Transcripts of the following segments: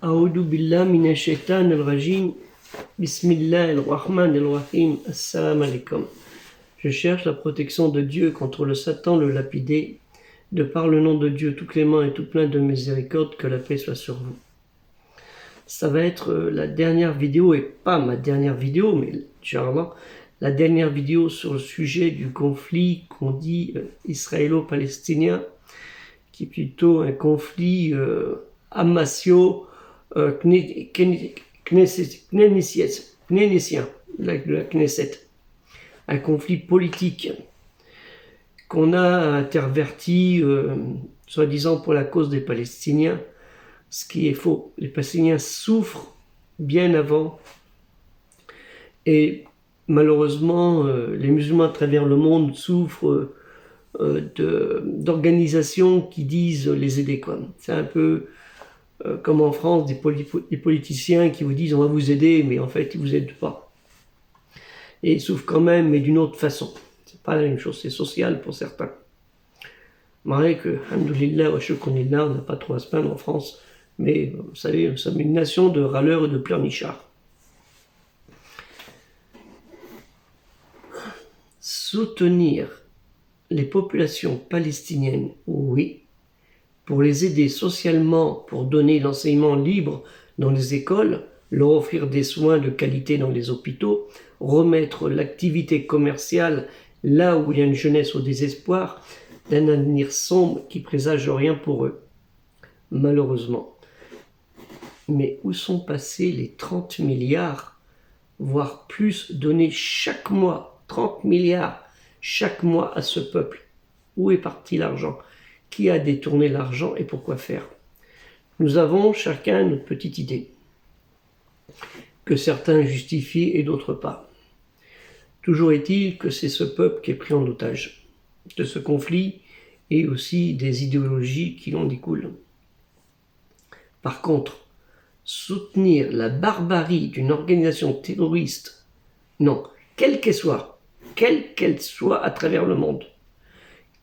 أعوذ بالله من الشيطان الرجيم. بسم الله الرحمن الرحيم. Assalamu alaikum. Je cherche la protection de Dieu contre le Satan, le lapidé, de par le nom de Dieu tout clément et tout plein de miséricorde, que la paix soit sur vous. Ça va être la dernière vidéo, et pas ma dernière vidéo, mais Inch'Allah, la dernière vidéo sur le sujet du conflit qu'on dit israélo-palestinien, qui est plutôt un conflit knénésien, de la Knesset. Un conflit politique qu'on a interverti, soi-disant pour la cause des Palestiniens, ce qui est faux. Les Palestiniens souffrent bien avant, et malheureusement, les musulmans à travers le monde souffrent d'organisations qui disent les aider, quoi. C'est un peu comme en France, des politiciens qui vous disent on va vous aider, mais en fait ils vous aident pas. Et ils souffrent quand même, mais d'une autre façon. C'est pas la même chose, c'est social pour certains. Malgré que, alhamdoulilah, wa shukrillah, on n'a pas trop à se plaindre en France, mais vous savez, nous sommes une nation de râleurs et de pleurnichards. Soutenir les populations palestiniennes, oui, pour les aider socialement, pour donner l'enseignement libre dans les écoles, leur offrir des soins de qualité dans les hôpitaux, remettre l'activité commerciale là où il y a une jeunesse au désespoir, d'un avenir sombre qui présage rien pour eux, malheureusement. Mais où sont passés les 30 milliards, voire plus, donnés chaque mois, 30 milliards chaque mois à ce peuple? Où est parti l'argent? Qui a détourné l'argent et pourquoi faire? Nous avons chacun notre petite idée, que certains justifient et d'autres pas. Toujours est-il que c'est ce peuple qui est pris en otage de ce conflit et aussi des idéologies qui en découlent. Par contre, soutenir la barbarie d'une organisation terroriste, non, quelle qu'elle soit à travers le monde,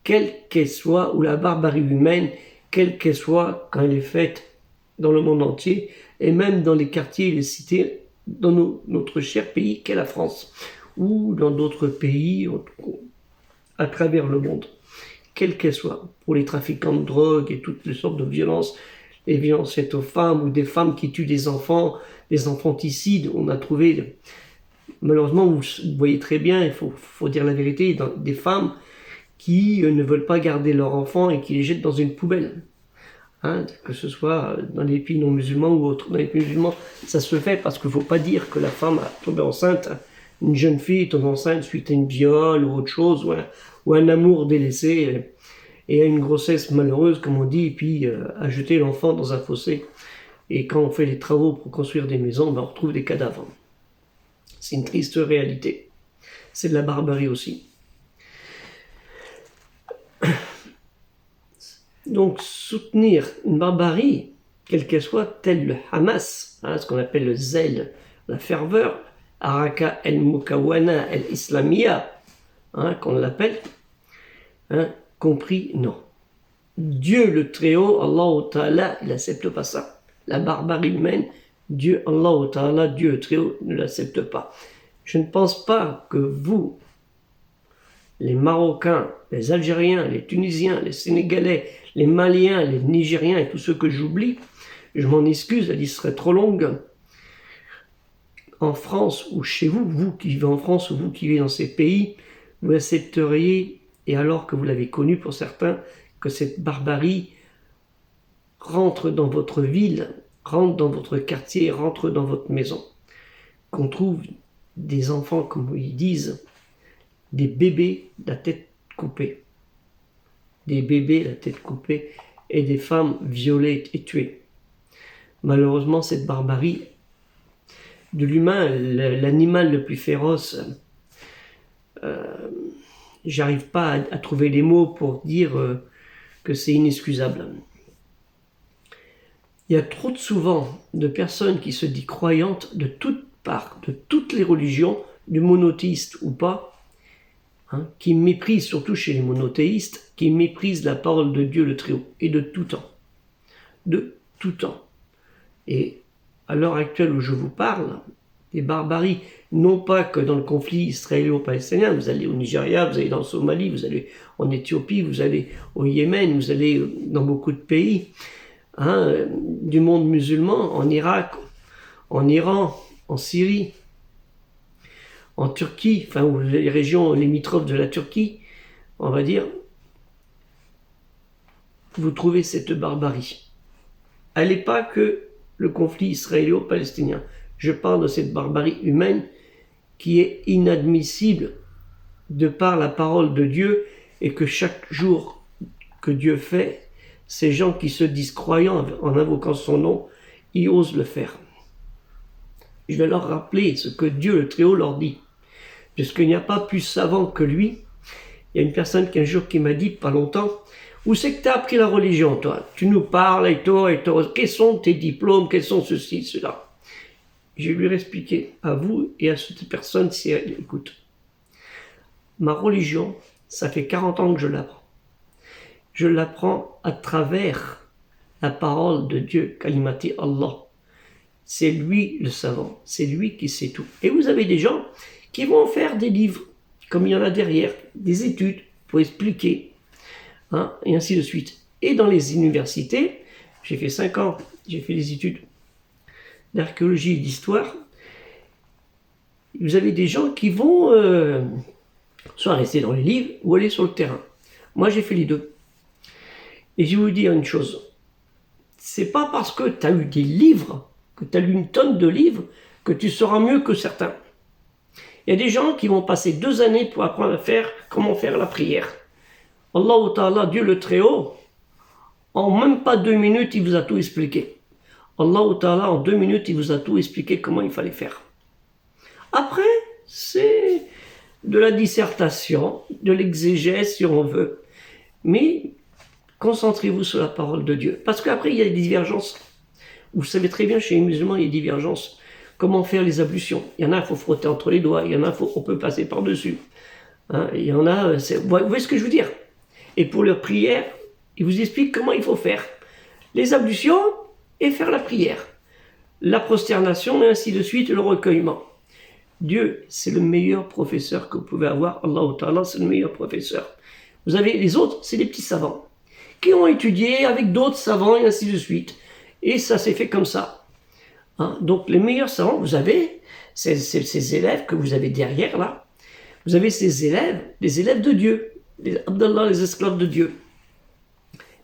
quelle qu'elle soit, ou la barbarie humaine, quelle qu'elle soit, quand elle est faite dans le monde entier, et même dans les quartiers et les cités, dans notre cher pays qu'est la France, ou dans d'autres pays à travers le monde, quelle qu'elle soit, pour les trafiquants de drogue et toutes les sortes de violences, les violences faites aux femmes, ou des femmes qui tuent des enfants, des infanticides. On a trouvé, malheureusement, vous voyez très bien, il faut dire la vérité, des femmes qui ne veulent pas garder leurs enfants et qui les jettent dans une poubelle. Hein, que ce soit dans les pays non musulmans ou autres. Dans les pays musulmans, ça se fait parce qu'il ne faut pas dire que la femme a tombé enceinte, une jeune fille tombe enceinte suite à une viol ou autre chose, ou un amour délaissé, et à une grossesse malheureuse, comme on dit, et puis à jeter l'enfant dans un fossé. Et quand on fait les travaux pour construire des maisons, on retrouve des cadavres. C'est une triste réalité. C'est de la barbarie aussi. Donc soutenir une barbarie, quelle qu'elle soit, telle le Hamas, hein, ce qu'on appelle le zèle, la ferveur, Haraka el-Mukawana el-Islamia, hein, qu'on l'appelle, hein, compris, non. Dieu le Très-Haut, Allah Ta'ala, il n'accepte pas ça. La barbarie humaine, Dieu, Allah Ta'ala, Dieu le Très-Haut, ne l'accepte pas. Je ne pense pas que vous, les Marocains, les Algériens, les Tunisiens, les Sénégalais, les Maliens, les Nigériens et tous ceux que j'oublie, je m'en excuse, la liste serait trop longue. En France ou chez vous, vous qui vivez en France ou vous qui vivez dans ces pays, vous accepteriez, et alors que vous l'avez connu pour certains, que cette barbarie rentre dans votre ville, rentre dans votre quartier, rentre dans votre maison. Qu'on trouve des enfants, comme ils disent, des bébés la tête coupée. Des bébés la tête coupée et des femmes violées et tuées. Malheureusement, cette barbarie de l'humain, l'animal le plus féroce, j'arrive pas à trouver les mots pour dire que c'est inexcusable. Il y a trop souvent de personnes qui se disent croyantes de toutes parts, de toutes les religions, du monothéiste ou pas, hein, qui méprisent, surtout chez les monothéistes, qui méprisent la parole de Dieu le Très-Haut, et de tout temps. De tout temps. Et à l'heure actuelle où je vous parle, des barbaries, non pas que dans le conflit israélo-palestinien, vous allez au Nigeria, vous allez dans le Somalie, vous allez en Éthiopie, vous allez au Yémen, vous allez dans beaucoup de pays du monde musulman, en Irak, en Iran, en Syrie, en Turquie, enfin les régions limitrophes de la Turquie, on va dire, vous trouvez cette barbarie. Elle n'est pas que le conflit israélo-palestinien. Je parle de cette barbarie humaine qui est inadmissible de par la parole de Dieu et que chaque jour que Dieu fait, ces gens qui se disent croyants en invoquant son nom, ils osent le faire. Je vais leur rappeler ce que Dieu le Très-Haut leur dit. Puisqu'il n'y a pas plus savant que lui. Il y a une personne qui un jour qui m'a dit, pas longtemps, où c'est que tu as appris la religion, toi? Tu nous parles et toi, quels sont tes diplômes, quels sont ceci, cela? Je lui ai expliqué à vous et à cette personne si elle écoute. Ma religion, ça fait 40 ans que je l'apprends. Je l'apprends à travers la parole de Dieu, Kalimati Allah. C'est lui le savant, c'est lui qui sait tout. Et vous avez des gens qui vont faire des livres, comme il y en a derrière, des études pour expliquer, et ainsi de suite. Et dans les universités, j'ai fait 5 ans, j'ai fait des études d'archéologie et d'histoire. Vous avez des gens qui vont soit rester dans les livres ou aller sur le terrain. Moi, j'ai fait les deux. Et je vais vous dire une chose. C'est pas parce que tu as eu des livres, que tu as lu une tonne de livres, que tu seras mieux que certains. Il y a des gens qui vont passer 2 années pour apprendre à faire comment faire la prière. Allah Ta'ala, Dieu le Très-Haut, en même pas 2 minutes, il vous a tout expliqué. Allah Ta'ala, en 2 minutes, il vous a tout expliqué comment il fallait faire. Après, c'est de la dissertation, de l'exégèse si on veut. Mais concentrez-vous sur la parole de Dieu. Parce qu'après, il y a des divergences. Vous savez très bien, chez les musulmans, il y a des divergences. Comment faire les ablutions? Il y en a, il faut frotter entre les doigts. Il y en a, on peut passer par-dessus. Il y en a, vous voyez ce que je veux dire? Et pour leur prière, ils vous expliquent comment il faut faire. Les ablutions et faire la prière. La prosternation et ainsi de suite, le recueillement. Dieu, c'est le meilleur professeur que vous pouvez avoir. Allah Ta'ala, c'est le meilleur professeur. Vous avez les autres, c'est des petits savants qui ont étudié avec d'autres savants et ainsi de suite. Et ça s'est fait comme ça. Donc les meilleurs savants, vous avez ces élèves que vous avez derrière là. Vous avez ces élèves, les élèves de Dieu, les Abdallah, les esclaves de Dieu.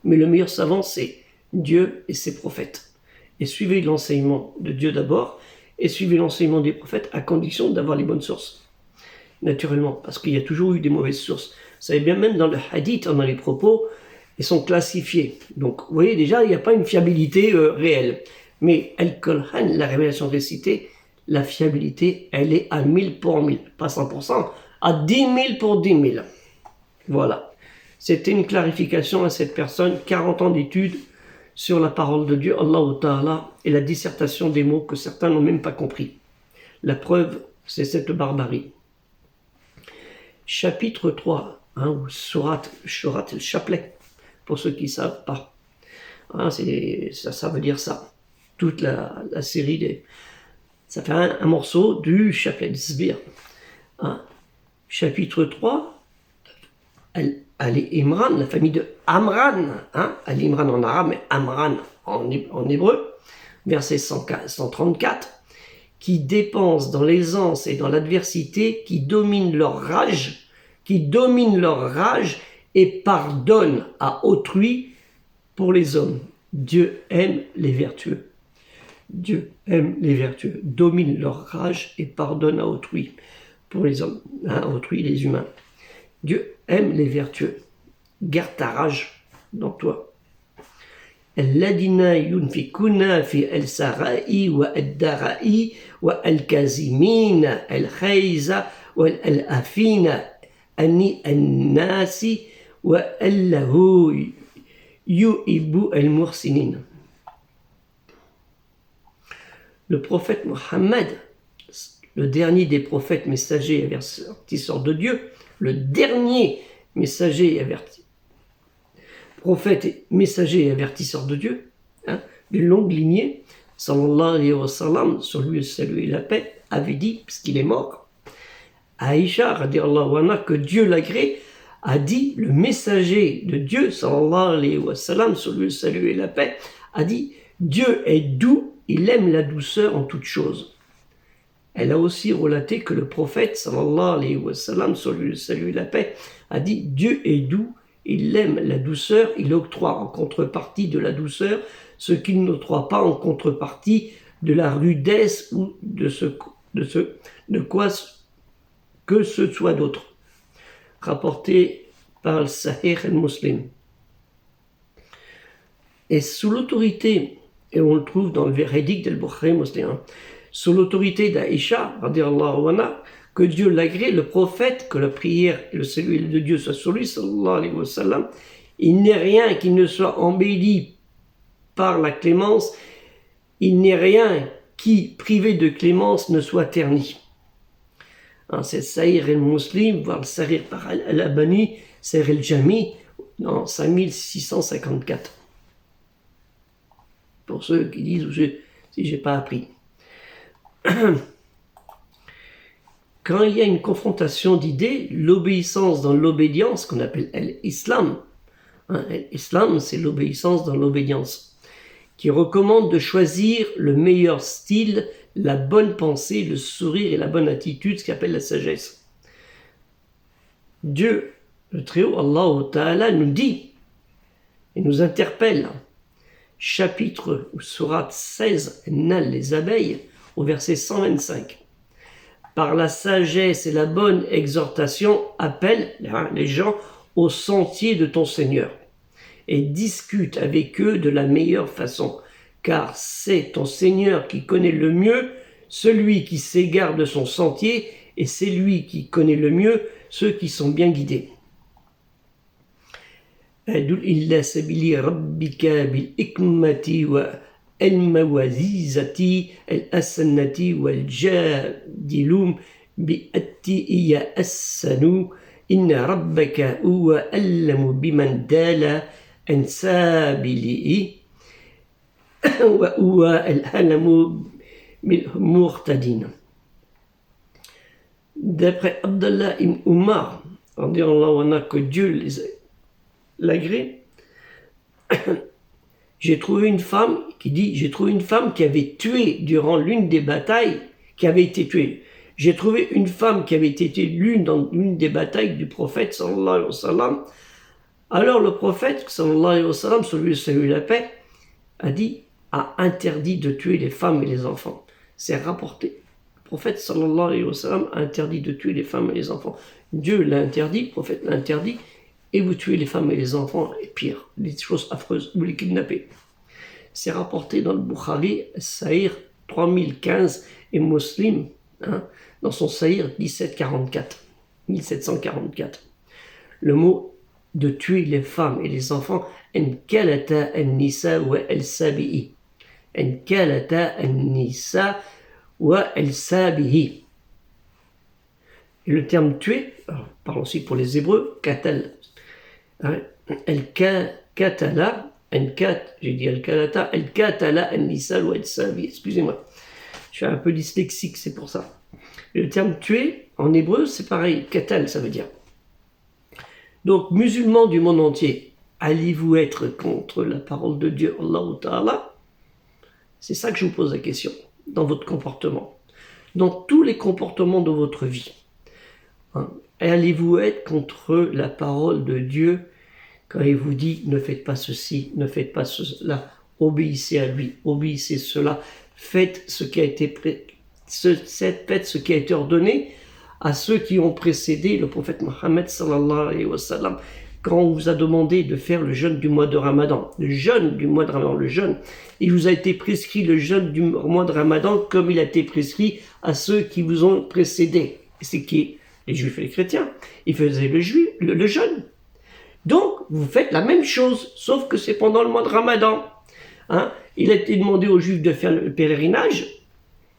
Mais le meilleur savant, c'est Dieu et ses prophètes. Et suivez l'enseignement de Dieu d'abord, et suivez l'enseignement des prophètes à condition d'avoir les bonnes sources. Naturellement, parce qu'il y a toujours eu des mauvaises sources. Vous savez bien, même dans le hadith, dans les propos, ils sont classifiés. Donc, vous voyez déjà, il n'y a pas une fiabilité réelle. Mais Al-Qur'an, la révélation récitée, la fiabilité, elle est à 1000 pour 1000. Pas 100%, à 10 000 pour 10 000. Voilà. C'était une clarification à cette personne, 40 ans d'études sur la parole de Dieu, Allah Ta'ala, et la dissertation des mots que certains n'ont même pas compris. La preuve, c'est cette barbarie. Chapitre 3, ou Surat, le chapelet, pour ceux qui ne savent pas. Ça veut dire ça. Toute la série, ça fait un morceau du chapelet, du sbir. Chapitre 3, Ali Imran, la famille de Amran, Ali Imran en arabe, mais Amran en hébreu, verset 134, qui dépensent dans l'aisance et dans l'adversité, qui dominent leur rage et pardonnent à autrui pour les hommes. Dieu aime les vertueux. Dieu aime les vertueux, domine leur rage et pardonne à autrui pour les hommes, autrui les humains. Dieu aime les vertueux. Garde ta rage dans toi. الذين ينفقون في السراء والضراء والكاظمين الغيظ والعافين عن الناس والله يحب المحسنين. Le prophète Mohammed, le dernier des prophètes messagers et avertisseurs de Dieu, le dernier messager et prophète, messager et avertisseur de Dieu, d'une longue lignée, sallallahu alayhi wa sallam, sur lui le salut et la paix, avait dit, puisqu'il est mort, à Aïcha, radiallahu anha, que Dieu l'agrée, a dit, le messager de Dieu, sallallahu alayhi wa sallam, sur lui le salut et la paix, a dit, Dieu est doux, il aime la douceur en toutes choses. Elle a aussi relaté que le prophète, sallallahu alayhi wa sallam, sur lui le salut et la paix, a dit, Dieu est doux, il aime la douceur, il octroie en contrepartie de la douceur ce qu'il n'octroie pas en contrepartie de la rudesse ou de quoi que ce soit d'autre. Rapporté par le Sahih al-Muslim. Et sous l'autorité, et on le trouve dans le véridique d'Al-Bukhari Muslim, sous l'autorité d'Aïcha, radiallahu anha, que Dieu l'agrée, le prophète, que la prière et le salut de Dieu soit sur lui, sallallahu alayhi wa sallam, il n'est rien qui ne soit embelli par la clémence, il n'est rien qui, privé de clémence, ne soit terni. C'est Sahih al-Muslim, voire le Sahih par al-Albani, Sahih al-Jami, dans 5654. Pour ceux qui disent si j'ai pas appris. Quand il y a une confrontation d'idées, l'obéissance dans l'obédience, qu'on appelle l'islam, l'islam c'est l'obéissance dans l'obédience, qui recommande de choisir le meilleur style, la bonne pensée, le sourire et la bonne attitude, ce qu'on appelle la sagesse. Dieu, le Très-Haut, Allah Ta'ala, nous dit et nous interpelle, chapitre ou sourate 16, Nal les abeilles, au verset 125. Par la sagesse et la bonne exhortation, appelle les gens au sentier de ton Seigneur et discute avec eux de la meilleure façon, car c'est ton Seigneur qui connaît le mieux celui qui s'égare de son sentier et c'est lui qui connaît le mieux ceux qui sont bien guidés. Illa sabili rabbika bil hikmati wa al-mawazizati al-hasanati wal-jadilum bi-atti'iya as-sanu inna rabbaka huwa allamu biman dala an sabilihi wa huwa al-alamu bil-muqtadin. D'après Abdallah ibn Umar, en disant que Dieu l'agrée, j'ai trouvé une femme qui avait tué durant l'une des batailles, qui avait été tuée. J'ai trouvé une femme qui avait été tuée dans l'une des batailles du prophète sallallahu alayhi wa sallam. Alors le prophète sallallahu alayhi wa sallam, sur lui le salut et la paix, a interdit de tuer les femmes et les enfants. C'est rapporté. Le prophète sallallahu alayhi wa sallam a interdit de tuer les femmes et les enfants. Dieu l'a interdit, le prophète l'a interdit, et vous tuez les femmes et les enfants, et pire, les choses affreuses, vous les kidnappez. C'est rapporté dans le Bukhari, Sahih 3015, et Muslim, dans son Sahih 1744. Le mot de tuer les femmes et les enfants, en kalata an-nisa wa al-sabi'i. En kalata an-nisa wa al-sabi'i. Et le terme tuer, parlons aussi pour les Hébreux, katal. Al-katala, j'ai dit al-kalata, al-katala an-nisa wa al-sabi'i. Excusez-moi, je suis un peu dyslexique, c'est pour ça. Et le terme tuer, en hébreu, c'est pareil, katal, ça veut dire. Donc, musulmans du monde entier, allez-vous être contre la parole de Dieu, Allah Ta'ala? C'est ça que je vous pose la question, dans votre comportement, dans tous les comportements de votre vie. Allez-vous être contre la parole de Dieu quand il vous dit ne faites pas ceci, ne faites pas cela, obéissez à lui, obéissez cela, faites ce qui a été faites ce qui a été ordonné à ceux qui ont précédé le prophète Mohammed sallallahu alayhi wa sallam, quand on vous a demandé de faire le jeûne du mois de Ramadan. Le jeûne du mois de Ramadan, le jeûne, il vous a été prescrit le jeûne du mois de Ramadan comme il a été prescrit à ceux qui vous ont précédé. C'est qui? Les juifs et les chrétiens. Ils faisaient le jeûne. Donc, vous faites la même chose, sauf que c'est pendant le mois de Ramadan. Il a été demandé aux juifs de faire le pèlerinage.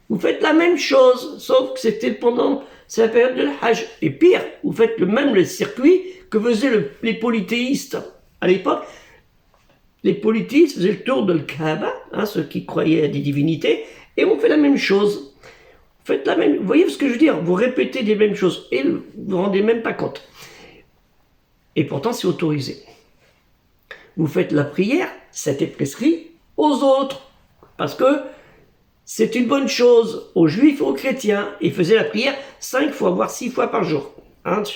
Vous faites la même chose, sauf que c'était pendant la période de l'Hajj. Et pire, vous faites le circuit que faisaient les polythéistes à l'époque. les polythéistes faisaient le tour de le Kaaba, hein, ceux qui croyaient à des divinités, et on fait la même chose. Faites la même, vous voyez ce que je veux dire? Vous répétez les mêmes choses et vous vous rendez même pas compte. Et pourtant, c'est autorisé. Vous faites la prière, c'était prescrit aux autres, parce que c'est une bonne chose aux juifs et aux chrétiens. Ils faisaient la prière 5 fois, voire 6 fois par jour. Hein, je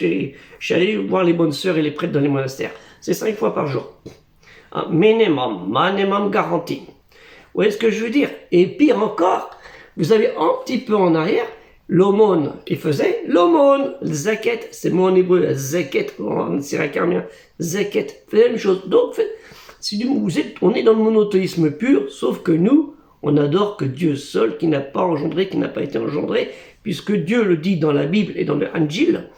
suis allé voir les bonnes sœurs et les prêtres dans les monastères. C'est 5 fois par jour. Hein, minimum garanti. Vous voyez ce que je veux dire? Et pire encore, vous avez un petit peu en arrière, l'aumône. Ils faisaient l'aumône, le zaket, c'est le mot en hébreu, zaket, en syracarmien, zaket, faites la même chose. Donc, on est dans le monothéisme pur, sauf que nous, on adore que Dieu seul, qui n'a pas engendré, qui n'a pas été engendré, puisque Dieu le dit dans la Bible et dans le Anjil,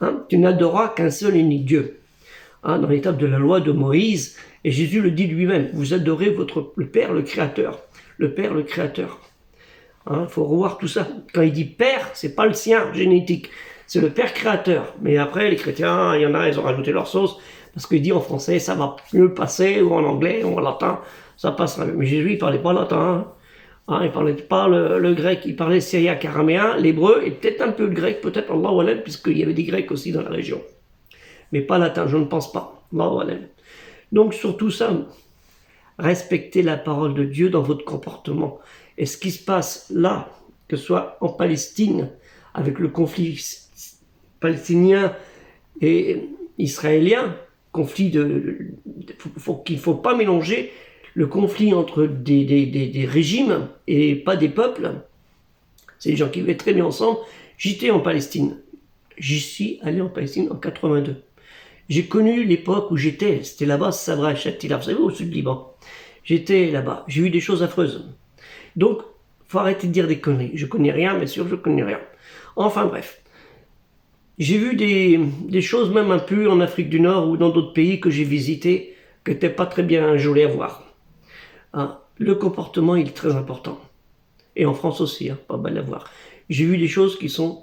hein, tu n'adoreras qu'un seul et unique Dieu. Hein, dans l'étape de la loi de Moïse, et Jésus le dit lui-même, vous adorez le Père, le Créateur. Le Père, le Créateur. Hein, faut revoir tout ça. Quand il dit Père, c'est pas le sien génétique, c'est le Père Créateur. Mais après, les chrétiens, il y en a, ils ont rajouté leur sauce, parce qu'il dit en français, ça va mieux passer, ou en anglais, ou en latin, ça passera mieux. Mais Jésus, il parlait pas latin. Hein, il parlait pas le grec, il parlait syriaque, araméen, l'hébreu, et peut-être un peu le grec, peut-être Allahu Alam, puisqu'il y avait des grecs aussi dans la région. Mais pas latin, je ne pense pas. Allahu Alam. Donc sur tout ça, respectez la parole de Dieu dans votre comportement. Et ce qui se passe là, que ce soit en Palestine, avec le conflit palestinien et israélien, conflit qu'il ne faut pas mélanger le conflit entre des régimes et pas des peuples. C'est des gens qui vivaient très bien ensemble. J'étais en Palestine. J'y suis allé en Palestine en 82. J'ai connu l'époque où c'était là-bas, Sabra, Shatila, vous savez, au sud du Liban. J'étais là-bas, j'ai vu des choses affreuses. Donc, faut arrêter de dire des conneries. Je connais rien, bien sûr, je connais rien. Enfin bref. J'ai vu des choses même un peu en Afrique du Nord ou dans d'autres pays que j'ai visités, qui n'étaient pas très bien jolies à voir. Hein, le comportement, il est très important. Et en France aussi, hein, pas mal à voir. J'ai vu des choses qui sont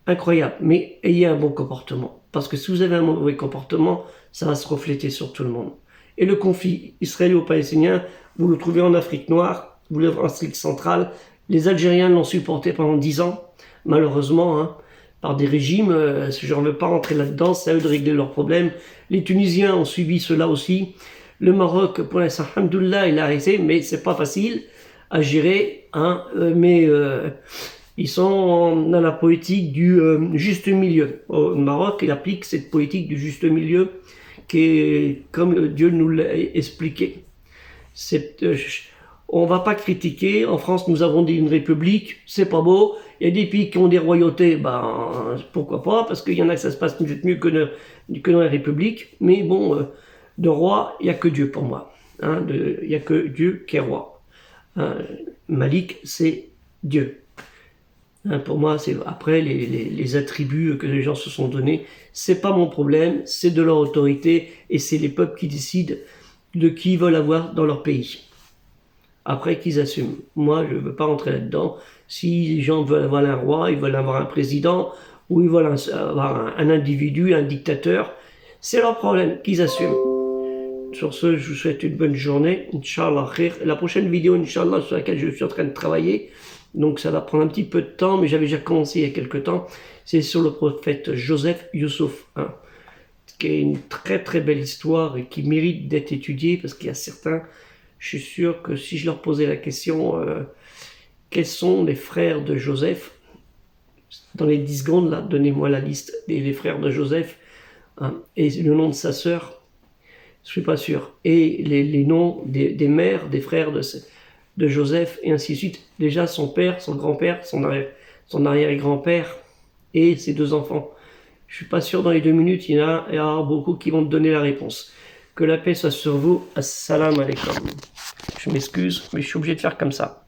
incroyables, mais ayez un bon comportement. Parce que si vous avez un mauvais comportement, ça va se refléter sur tout le monde. Et le conflit israélo-palestinien, vous le trouvez en Afrique noire, vous le trouvez en Afrique centrale. Les Algériens l'ont supporté pendant 10 ans, malheureusement, hein, par des régimes. Je ne veux pas rentrer là-dedans, c'est à eux de régler leurs problèmes. Les Tunisiens ont subi cela aussi. Le Maroc, pour l'instant, alhamdoulilah, il a arrêté, mais c'est pas facile à gérer. Hein, ils sont dans la politique du juste milieu. Au Maroc, il applique cette politique du juste milieu qui est comme Dieu nous l'a expliqué. On va pas critiquer. En France, nous avons dit une république, c'est pas beau. Il y a des pays qui ont des royautés, ben pourquoi pas, parce qu'il y en a que ça se passe peut-être mieux que dans la république. Mais bon, de roi, il n'y a que Dieu pour moi. Hein, il n'y a que Dieu qui est roi. Hein, Malik, c'est Dieu. Hein, pour moi, c'est après les attributs que les gens se sont donnés, c'est pas mon problème, c'est de leur autorité et c'est les peuples qui décident de qui ils veulent avoir dans leur pays. Après qu'ils assument. Moi, je ne veux pas rentrer là-dedans. Si les gens veulent avoir un roi, ils veulent avoir un président ou ils veulent avoir un individu, un dictateur, c'est leur problème, qu'ils assument. Sur ce, je vous souhaite une bonne journée. Inch'Allah khair. La prochaine vidéo, Inch'Allah, sur laquelle je suis en train de travailler, donc ça va prendre un petit peu de temps, mais j'avais déjà commencé il y a quelques temps, c'est sur le prophète Joseph Youssouf, hein, qui est une très très belle histoire et qui mérite d'être étudiée, parce qu'il y a certains, je suis sûr que si je leur posais la question, quels sont les frères de Joseph, dans les 10 secondes, là, donnez-moi la liste des frères de Joseph, hein, et le nom de sa sœur, je suis pas sûr, et les noms des mères, des frères de Joseph, et ainsi de suite. Déjà son père, son grand-père, son arrière-grand-père, et ses 2 enfants. Je suis pas sûr dans les 2 minutes, il y en a beaucoup qui vont te donner la réponse. Que la paix soit sur vous. Assalamu alaikum. Je m'excuse, mais je suis obligé de faire comme ça.